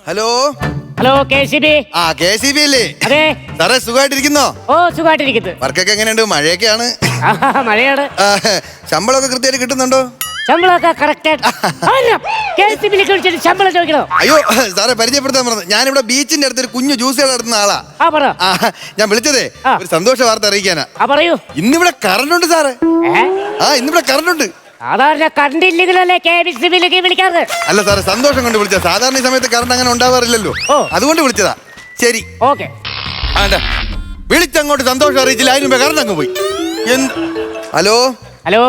Hello hello KCB. ആ KCB അല്ലേ? അതെ സാറേ സുഖമായിട്ടിരിക്കുന്നോ? ഓ സുഖമായിട്ടിരിക്കുന്നു. വർക്കൊക്കെ എങ്ങനെയുണ്ട്? മഴയൊക്കെയാണ്. മഴയാണ്. ശമ്പളമൊക്കെ കൃത്യമായിട്ട് കിട്ടുന്നുണ്ടോ? ശമ്പളമൊക്കെ കറക്റ്റ്. KCB-ലേക്ക് വിളിച്ചിട്ട് ശമ്പളം ചോദിക്കണോ? അയ്യോ സാറേ പരിചയപ്പെടുത്താൻ പറഞ്ഞു. ഞാനിവിടെ ബീച്ചിന്റെ അടുത്ത് ഒരു കുഞ്ഞു ജ്യൂസ് നടത്തുന്ന ആളാ. പറ. ഞാൻ വിളിച്ചതേ ഒരു സന്തോഷ വാർത്ത അറിയിക്കാനാ. പറയൂ. ഇന്നിവിടെ കറണ്ട് ഉണ്ട് സാറേ. ഇന്നിവിടെ കറണ്ട് ഉണ്ട്. സാധാരണ കറണ്ട് ഇല്ലെങ്കിലല്ലേ KCB-ലേക്ക് വിളിക്കാറ്. അല്ല സാറേ സന്തോഷം കൊണ്ട് വിളിച്ചതാ. സാധാരണ ഈ സമയത്ത് കറണ്ട് അങ്ങനെ ഉണ്ടാവാറില്ലല്ലോ, അതുകൊണ്ട് വിളിച്ചതാ. ശരി ഓക്കെ. വിളിച്ചങ്ങോട്ട് സന്തോഷം അറിയിച്ചില്ല, അതിന് മുമ്പേ കറണ്ട് അങ്ങ് പോയി. ഹലോ ഹലോ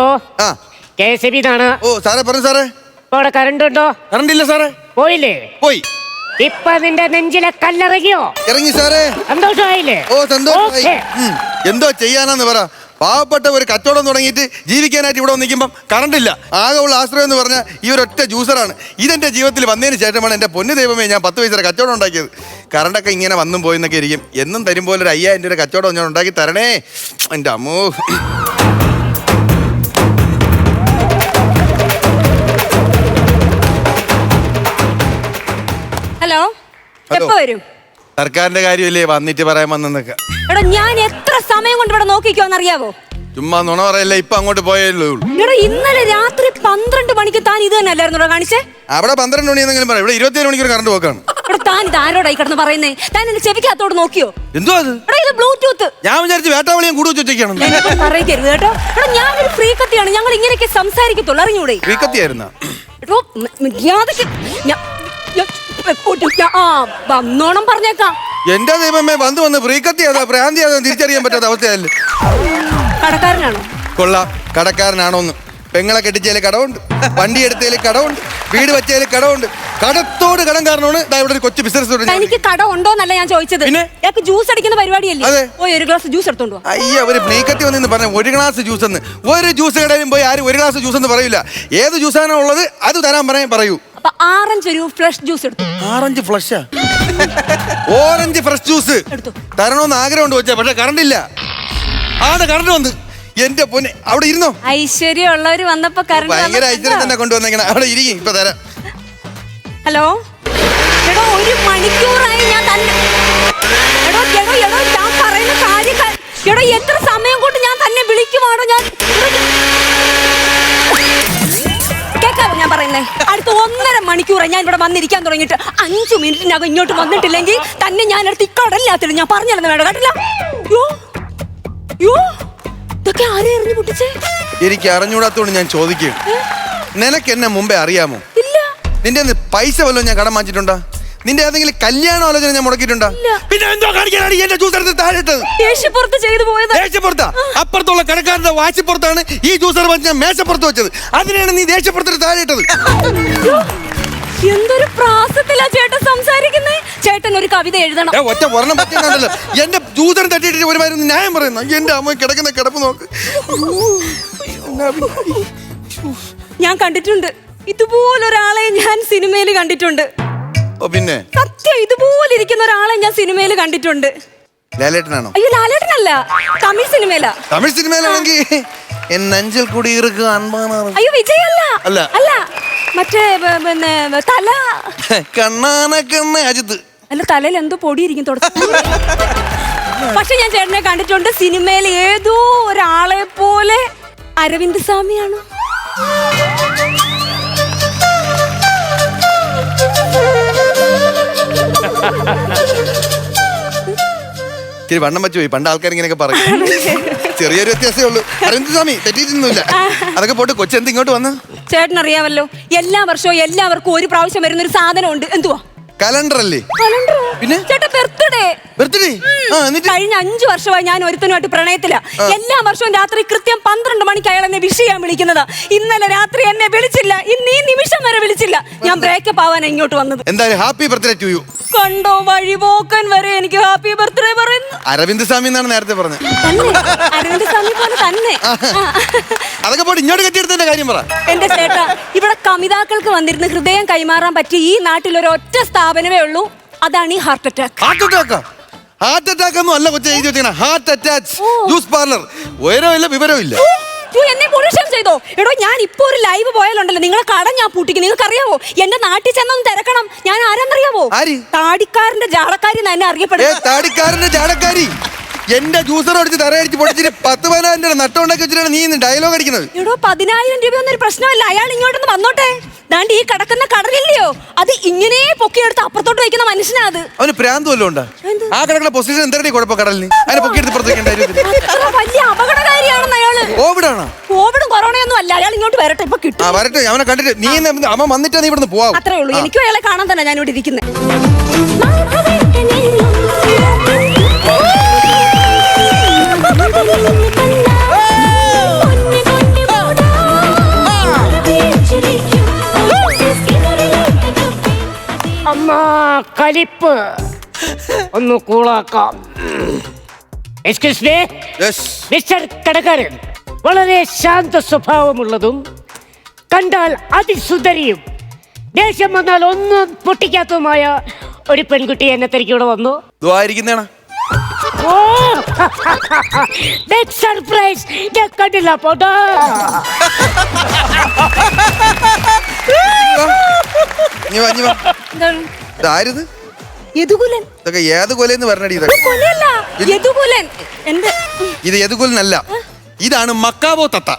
KCB ന്നാണ്. ഓ സാറേ പറഞ്ഞു സാറേ. ഇപ്പൊ അവിടെ കറണ്ട് ഉണ്ടോ? കറണ്ട് ഇല്ല സാറേ. പോയില്ലേ? പോയി. ഇപ്പൊ നിന്റെ നെഞ്ചിലെ കല്ലിറങ്ങിയോ? ഇറങ്ങി സാറേ. സന്തോഷമായില്ലേ? ഓ സന്തോഷമായി. എന്തോ ചെയ്യാനാന്ന് പറ. പാവപ്പെട്ട ഒരു കച്ചവടം തുടങ്ങിയിട്ട് ജീവിക്കാനായിട്ട് ഇവിടെ നിൽക്കുമ്പം കറണ്ട് ഇല്ല. ആകെ ഉള്ള ആശ്രയം എന്ന് പറഞ്ഞാൽ ഈ ഒരൊറ്റ ജ്യൂസറാണ്. ഇതെന്റെ ജീവിതത്തിൽ വന്നതിന് ശേഷമാണ് എൻ്റെ പൊന്നു ദൈവമേ ഞാൻ 10 പൈസ കച്ചവടം ഉണ്ടാക്കിയത്. കറണ്ടൊക്കെ ഇങ്ങനെ വന്നും പോയെന്നൊക്കെ ഇരിക്കും. എന്നും തരുമ്പോൾ ഒരു 5000 രൂപ കച്ചവടം ഞാൻ ഉണ്ടാക്കി തരണേ എൻ്റെ അമ്മോ. ഹലോ, എപ്പോ വരും? സർക്കാരിന്റെ കാര്യമല്ലേ വന്നിട്ട് പറയാൻ വന്നൊക്കെ. എടാ ഞാൻ എത്ര സമയം കൊണ്ട് ഇവിടെ നോക്കിക്കോന്നറിയാവോ? ചുമ്മാ നുണ പറയല്ലേ. ഇപ്പൊ അങ്ങോട്ട് പോയല്ലോ. എടാ ഇന്നലെ രാത്രി 12 മണിക്ക് താൻ ഇത് തന്നെ അല്ലായിരുന്നു കാണിച്ചേ? അവിടെ 12 മണി എന്തെങ്കിലും പറയാം. ഇവിടെ 27 മണിക്കൂർ കറണ്ട് പോക്കാണ്. എടാ താൻ ഇത് ആരോടായി കിടന്ന് പറയുന്നേ? താൻ എന്റെ ചെവിക്കകത്തോട് നോക്കിയോ? എന്തോ അത്? എടാ ഇത് ബ്ലൂടൂത്ത്. ഞാൻ വിചാരിച്ചു വേട്ടാവളിയും കൂടെ വെച്ചേക്കാണ്. പറയരുത് കേട്ടോ. എടാ ഞാനൊരു ഫ്രീ കത്തിയാണ്. ഞങ്ങൾ ഇങ്ങനെയൊക്കെ സംസാരിക്കത്തുള്ളൂ, അറിഞ്ഞൂടെ? ഫ്രീ കത്തിയായിരുന്ന വന്നോണം പറഞ്ഞേക്കാം. എന്റെ ദൈവമേ വന്ന് ഫ്രീ കത്തിയാ ഭ്രാന്തിയാ തിരിച്ചറിയാൻ പറ്റാത്ത അവസ്ഥയല്ലേ. കടക്കാരനാണോ? കൊള്ളാം. കടക്കാരനാണോന്ന്. പെങ്ങളെ കെട്ടിച്ചതിൽ കടമുണ്ട്, വണ്ടി എടുത്തതിൽ കടമുണ്ട്, വീട് വെച്ചതിൽ കടമുണ്ട്. കടത്തോട് കടം കാരണമാണ് ഇവിടെ ഒരു കൊച്ചു ബിസിനസ്. എനിക്ക് കട ഉണ്ടോന്നല്ല ഞാൻ ചോദിച്ചത്. ഞങ്ങൾക്ക് ജ്യൂസ് അടിക്കുന്ന പരിപാടിയല്ലേ? പോയി ഒരു ഗ്ലാസ് ജ്യൂസ് എടുത്തോണ്ട് വാ. അയ്യ ഒരു ഫ്രീ കത്തി വന്നെന്ന് പറഞ്ഞ ഒരു ഗ്ലാസ് ജ്യൂസ് എന്ന്. ഒരു ജ്യൂസ് കടയിലും പോയി ആരും ഒരു ഗ്ലാസ് ജ്യൂസ് എന്ന് പറയില്ല. ഏത് ജ്യൂസാണോ ഉള്ളത് അത് തരാൻ പറയൂ. അപ്പൊ ആറഞ്ച് ഒരു ഫ്രഷ് ജ്യൂസ് എടുത്തു. ആറഞ്ച് ഫ്ലഷാ? ഓറഞ്ച് ഫ്രഷ് ജ്യൂസ് തരണമെന്ന് ആഗ്രഹമുണ്ട് വെച്ചാ, പക്ഷെ കറണ്ട് ഇല്ല. കറണ്ട് വന്ന് എന്റെ പൊന്നെ അവിടെ ഇരുന്നോ. ഐശ്വര്യം ഉള്ളവര് വന്നപ്പോ ഭയങ്കര ഐശ്വര്യം തന്നെ കൊണ്ടുവന്നേക്കണം. അവിടെ ഇരിക്കും, ഇപ്പൊ തരാം. ഹലോ എടോ, 1 മണിക്കൂറായി ഞാൻ തന്നെ. ഞാൻ പറയുന്ന കാര്യം എത്ര സമയം കൊണ്ട് ഞാൻ തന്നെ വിളിക്കുവാണോ? കേക്കാവോ ഞാൻ പറയുന്നേ? അടുത്ത 1.5 മണിക്കൂറായി ഞാൻ ഇവിടെ വന്നിരിക്കാൻ തുടങ്ങിയിട്ട്. 5 മിനിറ്റിനകം ഇങ്ങോട്ട് വന്നിട്ടില്ലെങ്കിൽ തന്നെ ഞാൻ അടുത്ത് ഇക്കടല്ലാത്തില്ല. ഞാൻ പറഞ്ഞിരുന്നു വേണ്ട കേട്ടില്ല. ഇതൊക്കെ ആരെ എറിഞ്ഞു പൊട്ടിച്ചേ? എനിക്ക് അറിഞ്ഞൂടാത്തോണ്ട് ഞാൻ ചോദിക്കും. നിനക്ക് എന്നെ മുമ്പേ അറിയാമോ? ഇല്ല. നിന്റെ പൈസ വല്ലതും ഞാൻ കടം വാങ്ങിച്ചിട്ടുണ്ടോ? നിന്റെ ഏതെങ്കിലും കല്യാണ ആലോചന ഞാൻ മുടക്കിയിട്ടുണ്ടോ? പിന്നെ എന്തോ കാണിക്കാനാണ് എന്റെ ജ്യൂസ് എടുത്ത് താഴെട്ടത്? ദേഷ്യപ്പുറത്ത് ചെയ്തു പോയത്. ദേഷ്യപ്പുറത്താ? അപ്പുറത്തുള്ള കടക്കാരന്റെ വാശിപ്പുറത്താണ് ഈ ജ്യൂസർ വെച്ച് ഞാൻ മേശപ്പുറത്ത് വെച്ചത്. അതിനാണ് നീ ദേഷ്യപ്പുറത്തിന് താഴെട്ടത്. എന്തൊരു പ്രാസത്തിലാ ചേട്ടൻ സംസാരിക്കുന്നേ. ചേട്ടൻ ഒരു കവിത എഴുതണം. ഒറ്റ ഒരെണ്ണം പറ്റുന്നുണ്ടല്ലോ. എന്റെ ജ്യൂസർ തട്ടിയിട്ട് ഒരുമാതിരി ന്യായം പറയുന്നു. എന്റെ അമ്മ കിടക്കുന്ന കിടപ്പ് നോക്ക്. ഞാൻ കണ്ടിട്ടുണ്ട് ഇതുപോലൊരാളെ. ഞാൻ സിനിമയിൽ കണ്ടിട്ടുണ്ട്. പിന്നെ സത്യം, ഇതുപോലെ ഇരിക്കുന്ന ഒരാളെ ഞാൻ സിനിമയിൽ കണ്ടിട്ടുണ്ട്. ലാലേട്ടനാണോ? അയ്യോ ലാലേട്ടനല്ല, തമിഴ് സിനിമയിലാ. തമിഴ് സിനിമയിലാണെങ്കിൽ നെഞ്ചിൽ കൂടി അയ്യോ വിജയല്ല. അല്ല മറ്റേ പിന്നെ തല അജിത്ത്. അല്ല തലയിൽ എന്തോ പൊടിയിരിക്കും തുടക്കം. പക്ഷെ ഞാൻ ചേട്ടനെ കണ്ടിട്ടുണ്ട് സിനിമയിൽ ഏതോ ഒരാളെ പോലെ. അരവിന്ദ് സ്വാമിയാണോ? ഇത്തിരി വണ്ണം വെച്ചു പോയി. പണ്ട് ആൾക്കാർ ഇങ്ങനെയൊക്കെ പറയും. ചെറിയൊരു വ്യത്യാസമേ ഉള്ളൂ. അരവിന്ദ് സ്വാമി തെറ്റിയിട്ടൊന്നുമില്ല. അതൊക്കെ പോട്ട് കൊച്ചെന്ത് ഇങ്ങോട്ട് വന്ന്? ചേട്ടൻ അറിയാമല്ലോ, എല്ലാ വർഷവും എല്ലാവർക്കും ഒരു പ്രാവശ്യം വരുന്ന ഒരു സാധനം ഉണ്ട്. എന്തുവാ? കലണ്ടർ അല്ലേ? പിന്നെ ചേട്ടാ ബർത്ത്ഡേ. കഴിഞ്ഞ 5 വർഷമായി ഞാൻ ഒരുത്തനുമായിട്ട് പ്രണയത്തില. എല്ലാ വർഷവും രാത്രി കൃത്യം 12 മണിക്ക് അയാൾ എന്നെ വിഷ് ചെയ്യാൻ വിളിക്കുന്നതാ. ഇന്നലെ രാത്രി എന്നെ വിളിച്ചില്ല. ഇന്ന് ഈ നിമിഷം വരെ വിളിച്ചില്ല. ഞാൻ ബ്രേക്കപ്പ് ആവാൻ ഇങ്ങോട്ട് വന്നത്. എന്തായാലും ഹാപ്പി ബർത്ത്ഡേ ടു യു. കണ്ടോ, വഴിപോക്കൻ വരെ എനിക്ക് ഹാപ്പി ബർത്ത്ഡേ പറയുന്നു. അരവിന്ദ് സ്വാമി എന്നാണ് നേരത്തെ പറഞ്ഞത്. അരവിന്ദ് സ്വാമി പോലെ തന്നെ. അതൊക്കെ പോട്ട് ഇങ്ങോട്ട് കെട്ടിയെടുത്തതിന്റെ കാര്യം പറ. എന്റെ ചേട്ടാ, ഇവിടെ കമിതാക്കൾക്ക് വന്നിരുന്ന് ഹൃദയം കൈമാറാൻ പറ്റിയ ഈ നാട്ടിൽ ഒരു ഒറ്റ സ്ഥാപനമേ ഉള്ളൂ. അതാണ് ഈ ഹാർട്ട് അറ്റാക്ക്. ഹാർട്ട് അറ്റാക്ക് ഒന്നും അല്ല കൊച്ചു എഴുതി വെച്ചാൽ ഹാർട്ട് അറ്റാച്ച് ജ്യൂസ് പാർലർ. ഉയരമില്ല വിവരമില്ല. എന്നെ പുരുഷം ചെയ്തോ? എടോ ഞാൻ ഇപ്പൊ ഒരു ലൈവ് പോയാലുണ്ടല്ലോ നിങ്ങളെ കട ഞാൻ പൂട്ടിക്കും. നിങ്ങൾക്ക് അറിയാവോ? എന്റെ നാട്ടിൽ ചെന്നൊന്ന് തിരക്കണം. ഞാൻ ആരാന്നറിയാവോ? ആര്? താടിക്കാരന്റെ ജാടക്കാരി എന്നെ അറിയപ്പെടുന്നത്. താടിക്കാരന്റെ ജാടക്കാരി എന്റെ ജ്യൂസർ അടിച്ച് തറയടിച്ച് പൊടിച്ചിട്ട് 10,000 നട്ടമുണ്ടാക്കി വെച്ചിട്ടാണ് നീ ഇന്ന് ഡയലോഗ് അടിക്കുന്നത്. എടോ 10,000 രൂപയൊന്നും ഒരു പ്രശ്നമല്ല. അയാൾ ഇങ്ങോട്ടൊന്ന് വന്നോട്ടെ. ദാണ്ട് ഈ കിടക്കുന്ന കടലില്ലയോ, അത് ഇങ്ങനെ പൊക്കിയെടുത്ത് അപ്പുറത്തോട്ട് വെക്കുന്ന മനുഷ്യനാ അത്. അവന് പ്രാന്ത് വല്ലതും ഉണ്ടാ? ആ കിടക്കുന്ന പൊസിഷൻ എന്താണ് കുഴപ്പം കടലിന്? അതിനെ പൊക്കിയെടുത്ത് പുറത്ത് വെക്കേണ്ട അത്ര വലിയ അപകടകാരിയാണെന്ന് അയാള്. കോവിഡാണോ? കോവിഡും കൊറോണയൊന്നും അല്ല. അയാൾ ഇങ്ങോട്ട് വരട്ടെ, ഇപ്പൊ കിട്ടും. വരട്ടെ, അവനെ കണ്ടിട്ട് നീ അവൻ വന്നിട്ടാ നീ ഇവിടുന്ന് പോവാ. അത്രേ ഉള്ളൂ. എനിക്കും അയാളെ കാണാൻ തന്നെ ഞാൻ ഇവിടെ ഇരിക്കുന്നത്. അമ്മ കലിപ്പ് ഒന്ന് കൂളാക്കാം. എക്സ്ക്യൂസ് മീ മിസ്റ്റർ കടക്കാരൻ, വളരെ ശാന്ത സ്വഭാവമുള്ളതും കണ്ടാൽ അതിസുന്ദരിയും ദേഷ്യം വന്നാൽ ഒന്നും പൊട്ടിക്കാത്തതുമായ ഒരു പെൺകുട്ടി എന്നെ തിരക്കി ഇവിടെ വന്നു. സർപ്രൈസ് ഞാൻ കണ്ടില്ല പോട്ടോ. ഇതൊക്കെ ഏത് കൊലെന്ന് പറഞ്ഞടി? ഇത് യദുകുലനല്ല, ഇതാണ് മക്കാവോ തത്ത.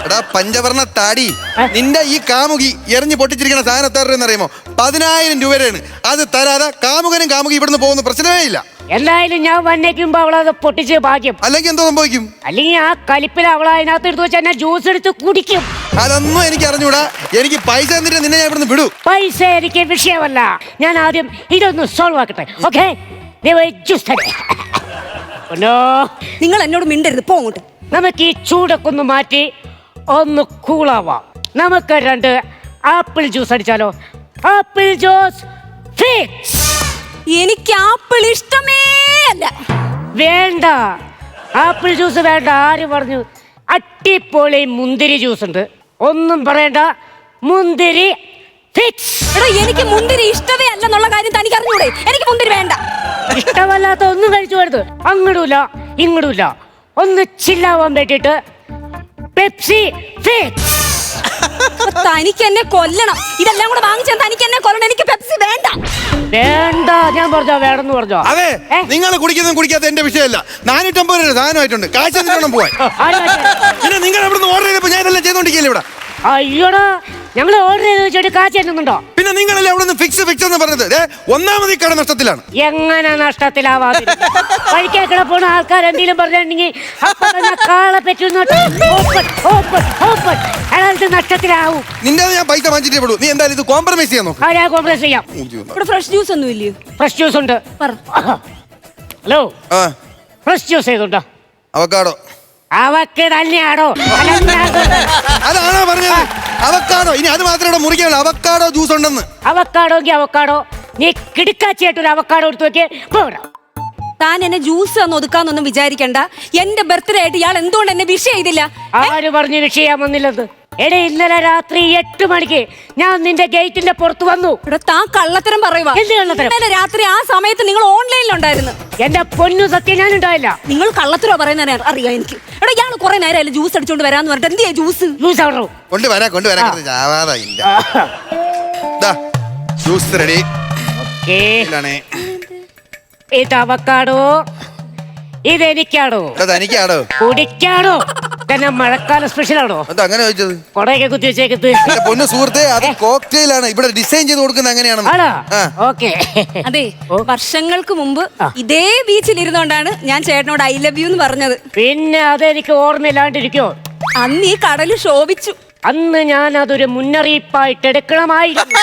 എടാ പഞ്ചവർണ്ണ താടി, നിന്റെ ഈ കാമുകി എറിഞ്ഞു പൊട്ടിച്ചിരിക്കുന്ന സാധനം എത്ര രൂപ അറിയുമോ? 10,000 രൂപയാണ്. അത് തരാതെ കാമുകനും കാമുകി ഇവിടുന്ന് പോകുന്ന പ്രശ്നമേ ഇല്ല. എന്തായാലും ഞാൻ വന്നേക്കുമ്പോ അവളത് പൊട്ടിച്ച് ഭാഗ്യം. അല്ലെങ്കിൽ എന്തോ സംഭവിക്കും? അല്ലെങ്കിൽ ആ കലിപ്പിൽ അവൾ അതിനകത്ത് എടുത്ത് വെച്ചാൽ ഞാൻ ജ്യൂസ് എടുത്ത് കുടിക്കും. അതൊന്നും എനിക്ക് അറിഞ്ഞൂടാ. എനിക്ക് പൈസ എന്നിട്ട് നിന്നെ ഞാൻ ഇവിടുന്ന് വിടൂ. പൈസ എനിക്ക് വിഷയമല്ല. ഞാൻ ആദ്യം ഇതൊന്ന് സോൾവ് ആക്കട്ടെ. ഓക്കെ, നിങ്ങൾ എന്നോട് മിണ്ടരുത്, പോങ്ങോട്ട്. നമുക്ക് ഈ ചൂടൊക്കെ ഒന്ന് മാറ്റി ഒന്ന് കൂളാവാം. നമുക്ക് 2 ആപ്പിൾ ജ്യൂസ് അടിച്ചാലോ? Apple juice fix. എനിക്ക് ആപ്പിൾ ഇഷ്ടമേ അല്ല. വേണ്ട, ആപ്പിൾ ജ്യൂസ് വേണ്ട. ആര് പറഞ്ഞു? അട്ടിപ്പൊളി മുന്തിരി ജ്യൂസ് ഉണ്ട്, ഒന്നും പറയണ്ട. മുന്തിരി ഫിക്സ്. എടോ എനിക്ക് മുന്തിരി ഇഷ്ടമേ അല്ലെന്നുള്ള കാര്യം തനിക്ക് അറിഞ്ഞൂടെ? എനിക്ക് മുന്തിരി വേണ്ട. ഇഷ്ടമല്ലാത്ത ഒന്നും കഴിച്ചു വരുത്. അങ്ങടുമില്ല ഇങ്ങടുമില്ല. ഒന്ന് ചില്ലാവാൻ വേണ്ടിട്ട് പെപ്സി ഫിക്സ്. തനിക്ക് എന്നെ കൊല്ലണം. ഇതെല്ലാം കൂടെ വാങ്ങിച്ചാൽ തനിക്ക് എന്നെ കൊല്ലണം. എനിക്ക് പെപ്സി വേണ്ട. വേണ്ട, ഞാൻ പറഞ്ഞോ വേണമെന്ന് പറഞ്ഞോ. അതെ, നിങ്ങൾ കുടിക്കുന്നതും കുടിക്കാത്ത എന്റെ വിഷയമല്ല. 450 രൂപ സാധനമായിട്ടുണ്ട്. കാശ് എന്തിനാണ് പോവാൻ? പിന്നെ നിങ്ങൾ എവിടെ ഓർഡർ ചെയ്തപ്പോ ഞാൻ ഇതെല്ലാം ചെയ്തോണ്ടിരിക്കില്ല ഇവിടെ. അയ്യോടാ, ഞങ്ങൾ ഓർഡർ ചെയ്ത് വെച്ചിട്ട് കാശ് തരുന്നുണ്ടോ? പിന്നെ നിങ്ങളല്ലേ അവിടെ നിന്ന് ഫിക്സ് ഫിക്സ് എന്ന് പറഞ്ഞത്? ഒന്നാമത് ഈ കട നഷ്ടത്തിലാണ്. എങ്ങനെ നഷ്ടത്തിലാവാതെ? കഴിക്കാൻ പോണ ആൾക്കാർ എന്തെങ്കിലും പറഞ്ഞിട്ടുണ്ടെങ്കിൽ അപ്പൊ തന്നെ കാളെ പറ്റുന്നോട്ട് നഷ്ടത്തിലാവും. നിന്റെ ഞാൻ പൈസ വാങ്ങിച്ചിട്ടേ വിടൂ. നീ എന്തായാലും ഇത് കോംപ്രമൈസ് ചെയ്യാൻ നോക്ക്. ഞാൻ കോംപ്രമൈസ് ചെയ്യാം. ഇവിടെ ഫ്രഷ് ജ്യൂസ് ഒന്നും ഇല്ലയോ? ഫ്രഷ് ജ്യൂസ് ഉണ്ട്. ഹലോ, ഫ്രഷ് ജ്യൂസ് ചെയ്തുണ്ടോ? അവക്കാടോ? അവക്ക് തന്നെയാണോ? അതാണോ പറഞ്ഞത്? അവക്കാടോ? ഇനി അത് മാത്രമേ മുറിക്കാനുള്ളൂ. അവക്കാടോ ജ്യൂസ് ഉണ്ടെന്ന്. അവക്കാടോങ്കി അവക്കാടോ. നീ കിടുക്കാച്ചിയായിട്ടൊരു അവക്കാടോ എടുത്ത് വെക്കേ. താൻ എന്നെ ജ്യൂസ് ഒന്ന് ഒതുക്കാന്നൊന്നും വിചാരിക്കണ്ട. എന്റെ ബർത്ത്ഡേ ആയിട്ട് ഇയാൾ എന്തുകൊണ്ട് എന്നെ വിഷ് ചെയ്തില്ല? ആര് പറഞ്ഞു വിഷ് ചെയ്യാൻ വന്നില്ലെന്ന്? എടേ, ഇന്നലെ രാത്രി 8 മണിക്ക് ഞാൻ നിന്റെ ഗേറ്റിന്റെ പുറത്ത് വന്നു. ഇവിടെ താൻ കള്ളത്തരം പറയുവാ. ഇന്നലെ രാത്രി ആ സമയത്ത് നിങ്ങൾ ഓൺലൈനിലുണ്ടായിരുന്നു. എന്റെ പൊന്നു സത്യം, ഞാൻ ഉണ്ടായില്ല. നിങ്ങൾ കള്ളത്തരോ പറയുന്ന അറിയാം എനിക്ക്. എടാ, ഇയാൾ കുറെ നേരം ജ്യൂസ് അടിച്ചോണ്ട് വരാന്ന് പറഞ്ഞിട്ട് എന്തിയാ ജ്യൂസ്? Juice ready. ഇത് അവക്കാടോ, ഇതെനിക്കാണോ? തനിക്കാണോ? കുടിക്കാണോ? തന്നെ മഴക്കാല സ്പെഷ്യലാണോ? അങ്ങനെ ചോദിച്ചത്? കൊടയൊക്കെ കുത്തി വെച്ചേക്കത്ത്. പൊന്നു സുഹൃത്തെ, അത് കോക്ടെയിലാണ്. ഇവിടെ ഡിസൈൻ ചെയ്ത് കൊടുക്കുന്നത് അങ്ങനെയാണെന്ന്. അതെ, വർഷങ്ങൾക്ക് മുമ്പ് ഇതേ ബീച്ചിൽ ഇരുന്നോണ്ടാണ് ഞാൻ ചേട്ടനോട് ഐ ലവ് യു എന്ന് പറഞ്ഞത്. പിന്നെ അതെനിക്ക് ഓർമ്മയില്ലാണ്ടിരിക്കോ? അന്ന് ഈ കടല് ശോഭിച്ചു. അന്ന് ഞാൻ അതൊരു മുന്നറിയിപ്പായിട്ട് എടുക്കണമായിരുന്നു.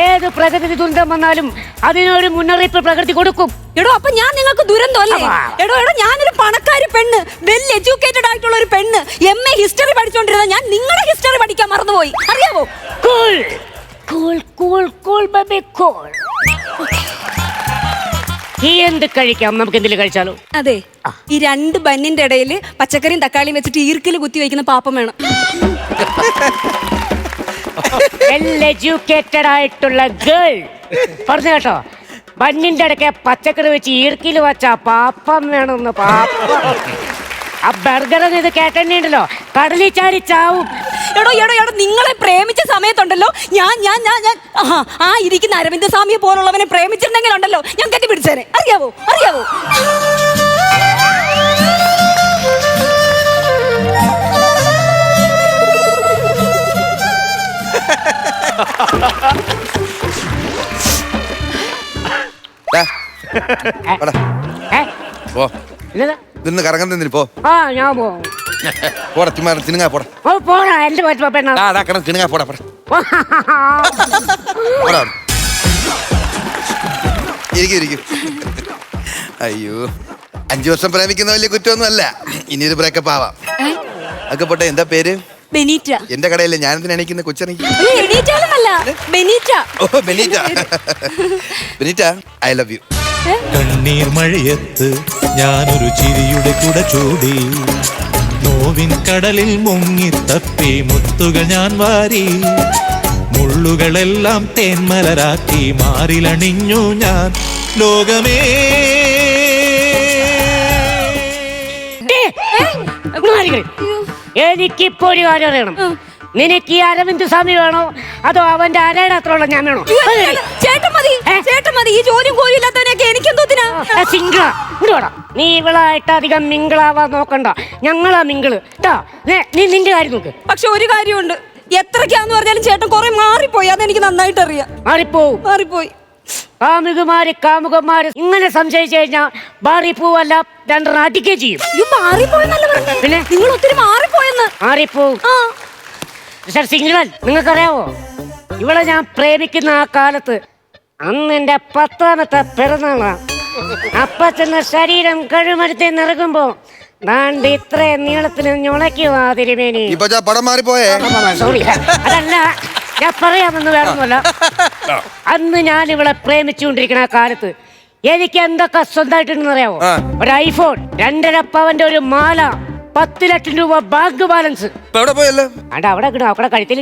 ഏത് പ്രകൃതി ദുരന്തം വന്നാലും അതിനൊരു മുന്നറിയിപ്പ് പ്രകൃതി കൊടുക്കും. എടോ, അപ്പൊ ഞാൻ നിങ്ങൾക്ക് ദുരന്തം അല്ലേ? എടോ, ഞാനൊരു പണക്കാരി പെണ്ണ്, വെൽ എഡ്യൂക്കേറ്റഡ് ആയിട്ടുള്ള ഒരു പെണ്ണ്, MA ഹിസ്റ്ററി പഠിച്ചോണ്ടിരുന്ന ഞാൻ നിങ്ങളുടെ ഹിസ്റ്ററി പഠിക്കാൻ മറന്നുപോയി. അറിയാവോ? Cool cool cool cool baby cool. ഈ എന്ത് കഴിക്കാം? നമുക്ക് എന്തെങ്കിലും കഴിച്ചാലോ? അതെ, ഈ 2 ബന്നിന്റെ ഇടയിൽ പച്ചക്കറിയും തക്കാളിയും വെച്ചിട്ട് ഈർക്കിൽ കുത്തി വയ്ക്കുന്ന പാപ്പം വേണം. വെൽ എഡ്യൂക്കേറ്റഡ് ആയിട്ടുള്ള ഗേൾ പറഞ്ഞു കേട്ടോ. ബണ്ണിന്റെ ഇടയ്ക്ക് പച്ചക്കറി വെച്ച് ഈർക്കിൽ വച്ച പാപ്പം വേണമെന്ന് പാപ്പം. ആ ബർഗർ ഇത് കേട്ടണ്ടല്ലോ, കടലിൽ ചാടി ചാവും. എടോ എടോ എടോ, നിങ്ങളെ പ്രേമിച്ച സമയത്തുണ്ടല്ലോ ആ ഇരിക്കുന്ന അരവിന്ദ് സ്വാമിയെ പോലുള്ളവനെ പ്രേമിച്ചിട്ടുണ്ടെങ്കിലുണ്ടല്ലോ ഞാൻ കെട്ടിപ്പിടിച്ചേനെ. അറിയാവോ അറിയാവോ? ഏ? പോ എന്നതാ? നിന്ന് കറങ്ങാൻ നിന്നിട്ട് പോ. ആ ഞാൻ പോവും. പോടാ ചുമ്മാ തിന്നുങ്ങാ പോടാ. ഓ പോടാ എന്റെ പെണ്ണ. കിടന്ന് തിന്നുങ്ങാ പോടാ പോടാ പോടാ. ഇരിക്കും. അയ്യോ 5 വർഷം പ്രേമിക്കുന്ന വലിയ കുറ്റമൊന്നും അല്ല. ഇനിയൊരു ബ്രേക്കപ്പ് ആവാം. ഒക്കെ പോട്ടെ. എന്താ പേര്? ബെനീറ്റ. എന്റെ കടയല്ലേ ഞാനെന്തിനാ എണീക്കുന്ന കൊച്ചെണീക്ക്? ഓ Benita. Benita I love you. കണ്ണീർ മഴയത്ത് ഞാനൊരു ചിരിയുടെ കുട ചൂടി, നോവിൻ കടലിൽ മുങ്ങിത്തപ്പി മുത്തുകൾ ഞാൻ വാരി, മുള്ളുകളെല്ലാം തേന്മലരാക്കി മാറിലണിഞ്ഞു ഞാൻ ലോകമേ. എനിക്കിപ്പോ ഒരു കാര്യം അറിയണം. നിനക്ക് ഈ അരവിന്ദ് സ്വാമി വേണോ അതോ അവന്റെ അരയുടെ അത്രയുള്ള ഞാൻ വേണോ? ചേട്ടൻ മതി, ചേട്ടൻ മതി. ഈ ജോലിയും കോഴിയില്ലാത്തവനെയൊക്കെ എനിക്കെന്തോത്തിനാ? സിംഗിളാ ഇവിടെടാ. നീ ഇവളായിട്ട് അധികം മിങ്കിളാവാൻ നോക്കണ്ട. ഞങ്ങളാ മിങ്കിള് കേട്ടാ. നീ നിന്റെ കാര്യം നോക്ക്. പക്ഷെ ഒരു കാര്യമുണ്ട്, എത്രക്കാന്ന് പറഞ്ഞാലും ചേട്ടൻ കുറെ മാറിപ്പോയി. അതെനിക്ക് നന്നായിട്ട് അറിയാം. മാറിപ്പോയി. കാമുകന്മാര് ഇങ്ങനെ സംശയിച്ചു കഴിഞ്ഞാ മാറിപ്പോവല്ല, രണ്ടെണ്ണം അടിക്കുകയും ചെയ്യും. പിന്നെ നിങ്ങൾ ഒത്തിരി മാറിപ്പോയെന്ന്. മാറിപ്പോവും. സിംഗിൾ നിങ്ങൾക്കറിയാവോ, ഇവളെ ഞാൻ പ്രേമിക്കുന്ന ആ കാലത്ത് അന്ന് എന്റെ 10ാമത്തെ പിറന്നാളാ. അപ്പൊ തന്നെ ശരീരം കഴിമരുത്തി നിറങ്ങുമ്പോ ദാണ്ട് ഇത്രയും നീളത്തിന് ഞൊളയ്ക്കുവാ തിരുമേനി. പടം മാറിപ്പോയേ. സോറി, അതല്ല ഞാൻ പറയാമെന്ന് വേണമെന്നല്ല. അന്ന് ഞാൻ ഇവളെ പ്രേമിച്ചുകൊണ്ടിരിക്കുന്ന ആ കാലത്ത് എനിക്ക് എന്തൊക്കെ സ്വന്തമായിട്ടുണ്ടെന്ന് അറിയാവോ? ഒരു ഐഫോൺ, 2.5 പവന്റെ ഒരു മാല, 10 ലക്ഷം രൂപ ബാങ്ക് ബാലൻസ്. അവിടെ പോയല്ലോ. അവിടെ കഴുത്തിൽ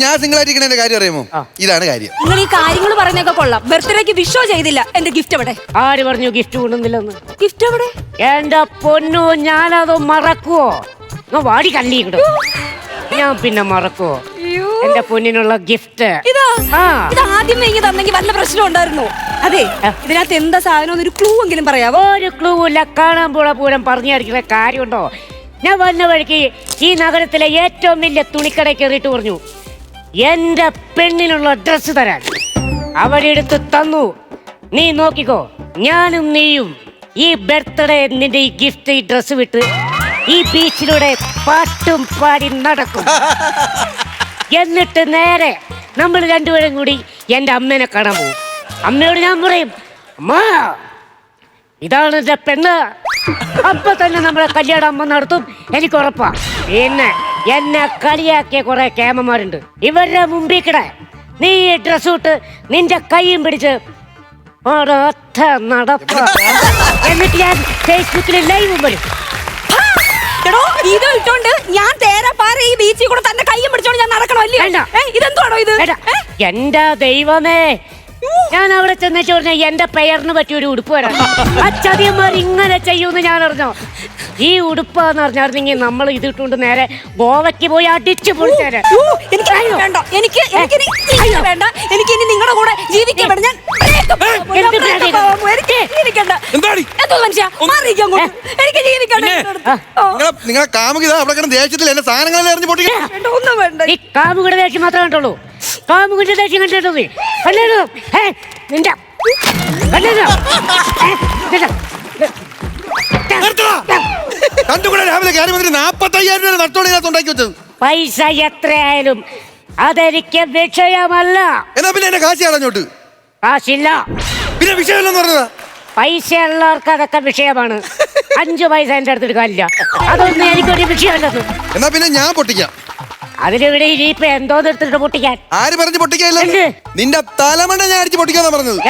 ഞാൻ സിംഗിൾ ആയിരിക്കണ കാര്യം അറിയാമോ? ഇതാണ് കാര്യം. നിങ്ങൾ ഈ കാര്യങ്ങൾ പറഞ്ഞൊക്കെ കൊള്ളാം. ബർത്ത്ഡേക്ക് വിഷോ ചെയ്തില്ല. എന്റെ ഗിഫ്റ്റ് എവിടെ? ആര് പറഞ്ഞു ഗിഫ്റ്റ് കൊണ്ടുവന്നില്ലെന്ന്? ഗിഫ്റ്റ് എവിടെ? എന്റെ പൊന്നു, ഞാനത് മറക്കുവോ? വാടി കല്ലി കിട്ടും. ഞാൻ പിന്നെ മറക്കുവോ എന്റെ പൊന്നിനുള്ള ഗിഫ്റ്റ്? ഇത് ആദ്യമേ ഇങ്ങനെ തന്നെങ്കിൽ വല്ല പ്രശ്നം ഉണ്ടായിരുന്നു. അതെ, ഇതിനകത്ത് എന്താ സാധനം ഒരു ക്ലൂ എങ്കിലും പറയാവോ? ഒരു ക്ലൂ ഇല്ല. കാണാൻ പോള പൂരം പറഞ്ഞിരിക്കുന്ന കാര്യമുണ്ടോ? ഞാൻ വന്ന വഴിക്ക് ഈ നഗരത്തിലെ ഏറ്റവും വലിയ തുണിക്കട കയറിയിട്ട് പറഞ്ഞു എന്റെ പെണ്ണിനുള്ള ഡ്രസ്സ് തരാൻ. അവരെടുത്ത് തന്നു. നീ നോക്കിക്കോ, ഞാനും നീയും ഈ ബർത്ത്ഡേ നിന്റെ ഈ ഗിഫ്റ്റ്, ഈ ഡ്രസ്സ് വിട്ട് ഈ ബീച്ചിലൂടെ പാട്ടും പാടി നടക്കും. എന്നിട്ട് നേരെ നമ്മൾ രണ്ടുപേരും കൂടി എൻ്റെ അമ്മേനെ കാണാൻ പോകും. അമ്മയോട് ഞാൻ പറയും, അമ്മ ഇതാണ് എൻ്റെ പെണ്ണ്. അപ്പൊ തന്നെ നമ്മളെ കല്യാണം അമ്മ നടത്തും, എനിക്ക് ഉറപ്പാ. പിന്നെ എന്നെ കളിയാക്കിയ കുറെ കേമന്മാരുണ്ട്. ഇവരുടെ മുമ്പിൽ കിട നീ ഡ്രസ് ഇട്ട് നിന്റെ കൈയും പിടിച്ച് ഒരൊറ്റ നടപ്പ. എന്നിട്ട് ഞാൻ ഫേസ്ബുക്കിൽ ലൈവും വരും. ഇത് ഇട്ടോണ്ട് ഞാൻ തേരാ പാറ ഈ ബീച്ചിൽ കൂടെ തന്നെ കയ്യും പിടിച്ചോണ്ട് ഞാൻ നടക്കണമല്ലേ? ഇതെന്താണോ ഇത്? എന്റെ ദൈവമേ, ഞാൻ അവിടെ ചെന്നിട്ട് പറഞ്ഞ എന്റെ പെയറിന് പറ്റിയ ഒരു ഉടുപ്പ് വരാം. ആ ചതിയന്മാർ ഇങ്ങനെ ചെയ്യൂന്ന് ഞാൻ അറിഞ്ഞോ? ഈ ഉടുപ്പാന്ന് പറഞ്ഞായിരുന്നെങ്കിൽ നമ്മൾ ഇത് ഇട്ടുകൊണ്ട് നേരെ ഗോവയ്ക്ക് പോയി അടിച്ചു പൊളിച്ചേരെ. എനിക്ക് ഇനി നിങ്ങളുടെ കൂടെ ജീവിക്കാൻ നിങ്ങളെ കാമുകിത അവിടെ കിടന്ന് ദേഷ്യത്തിൽ എന്റെ സാധനങ്ങളെല്ലാം എറിഞ്ഞു പൊട്ടിക്കണം. ഒന്നും വേണ്ട. ഈ കാമുകിയുടെ ദേഷ്യം മാത്രമേ കണ്ടുള്ളൂ. കാമുകിന്റെ ദേഷ്യം കണ്ടിട്ടു നിന്റെ കണ്ടുകൂടെ രാവിലെ കാര്യം 45,000 രൂപ നഷ്ടോടെ ഉണ്ടാക്കി വെച്ചത്. പൈസ എത്രയായാലും അതെനിക്ക് വിഷയമല്ല. എന്നാ പിന്നെ എന്റെ കാശ് അടഞ്ഞോട്ട്. കാശില്ല പിന്നെ വിഷയമല്ലെന്ന് പറഞ്ഞതാ. പൈസ ഉള്ളവർക്ക് അതൊക്കെ വിഷയമാണ്. 5 പൈസ എന്റെ അടുത്ത് എടുക്കാനില്ല. അതൊന്നും എനിക്കൊരു വിഷയമല്ലെന്ന്. എന്നാ പിന്നെ ഞാൻ പൊട്ടിക്കാം. അതിലിവിടെ ഇനിയിപ്പോ എന്തോ നിർത്തിട്ട് പൊട്ടിക്കാൻ? ആര് പറഞ്ഞു പൊട്ടിക്കാനില്ല? നിന്റെ തലമണ്ട ഞാൻ അടിച്ച് പൊട്ടിക്കാന്നാ പറഞ്ഞത്.